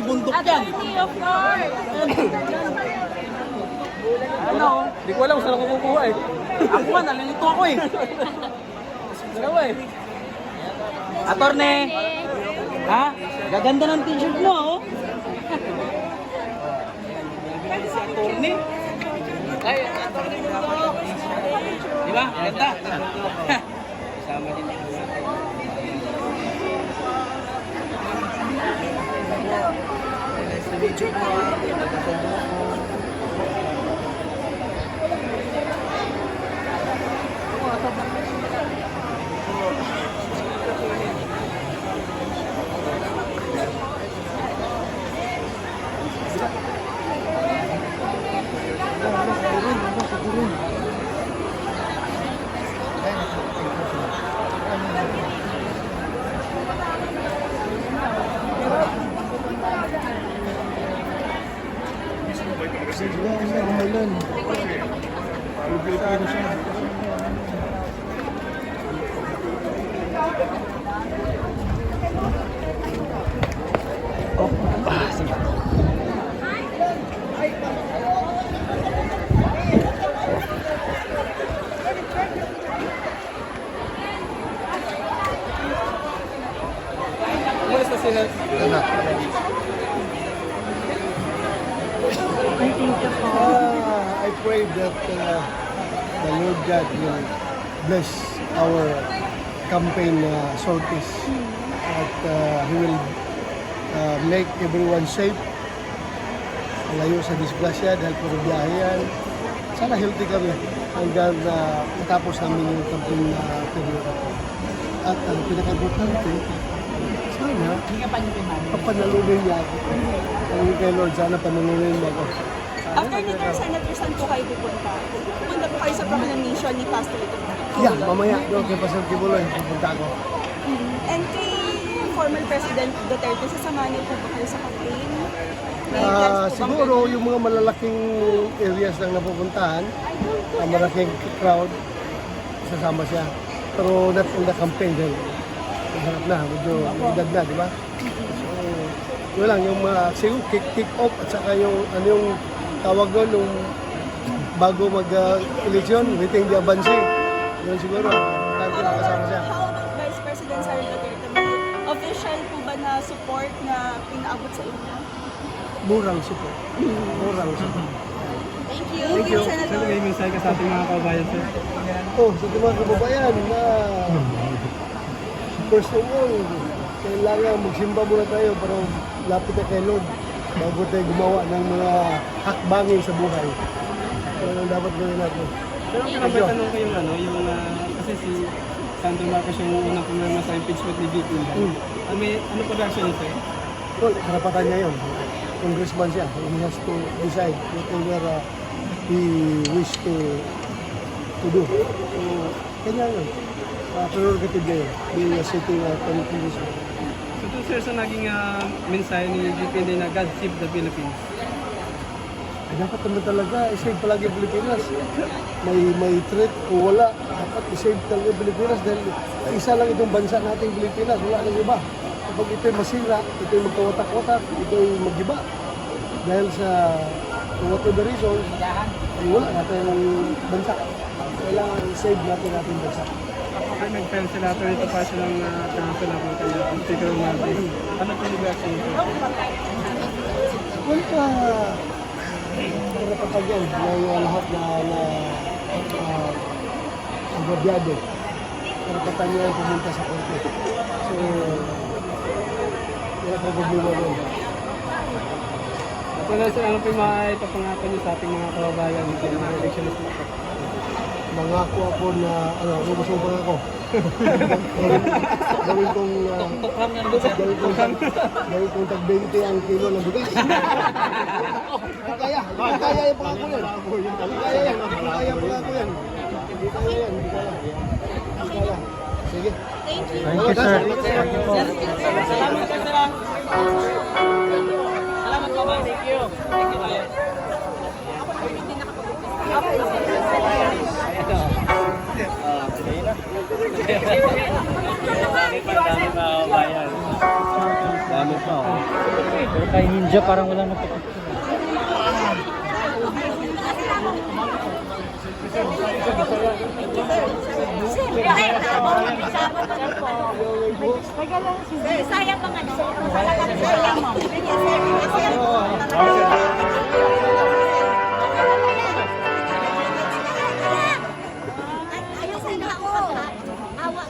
bundok yan. Attorney, of course. Ano? Hindi ko alam kung saan ako kukuha eh. Ako nga, nalilito ako eh. Dalawa eh. Attorney! Ha? Gaganda ng t-shirt mo, oh. Si attorney. Ay, attorney mo to. Di ba? Ganda. Sama din. Nice to meet you po. Umalis na sila. I pray that the Lord God will bless our campaign sorties, that He will make everyone safe, malayo sa disgrasya dahil puro biyahe yan. Sana healthy kami hanggang matapos namin yung campaign period. At ang pinaka-importante, sana papanalunin niya ako. Ang kay Lord, sana panalunin niya ako. After nito, Senator, saan po kayo pupunta? Pupunta po kayo sa proclamation ni Pastor Ito. Yeah, mamaya doon kay Pastor Kibuloy, pupunta ako. And kay former President Duterte, sasamahan niyo po ba kayo sa campaign? May plans po bang Siguro yung mga malalaking areas lang napupuntahan, ang malaking crowd, sasama siya. Pero not in the campaign dahil masarap na, medyo edad na, di ba? So, yun lang, yung siguro kick off at saka yung ano yung tawag doon nung bago mag-eleksyon, meeting di abansi. Yun siguro, tanto na kasama siya. How about Vice President Sara Duterte? May official po ba na support na pinaabot sa inyo? Murang support. Murang support. Thank you. Thank you. Senator. Sir, may mensahe ka sa ating mga kababayan, sir. Oh, sa mga kababayan na first of all, kailangan magsimba muna tayo para lapit na kay Lord bago tayo gumawa ng mga hakbangin sa buhay. So, ang dapat gawin natin. Pero kung may tanong kayong ano, yung kasi si Sandro Marcos yung unang pumirma sa impeachment ni VP. Ano po reaction niyo, sir? Well, karapatan niya yun. Congressman siya. He has to decide whatever he wish to do. So, kanya yun. Prerogative niya yun. Being a sitting congressman. So to sir, sa naging mensahe ni VP na God save the Philippines. Ay, dapat naman talaga, i-save palagi ang Pilipinas. May threat o wala, dapat i-save talaga ang Pilipinas dahil isa lang itong bansa nating Pilipinas, wala nang iba. Kapag ito'y masira, ito'y magkawatak-watak, ito'y mag-iba. Dahil sa whatever reason, wala natin ang bansa. Kailangan i-save natin ating bansa. Kapag nag-file sila ito, ito pa siya ng council ako kaya ang Speaker Martin. Ano po yung reaction niyo? Well, karapatan yan ng lahat na agrabyado. Karapatan niya ang pumunta sa korte. So, wala pa problema doon. Ito na sir, ano po yung mga ipapangako niyo sa ating mga kababayan sa mga election na sila? Mangako ako na, gusto ko ako. Gawin kong tag 20 ang kilo ng bigas. Kaya yung pangako yan. Kaya yung pangako yan. Hindi kaya. Sige. Thank you. Thank you, sir. Thank you po. Salamat, sir. Salamat po, ma'am. Thank you. Thank you, ma'am. Dami pa, dami pa. Pero kay Ninja parang wala napapicture. Saya pa nga. Saya mo. Ayaw ko na ako. Awa.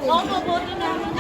Oo, mabuti na.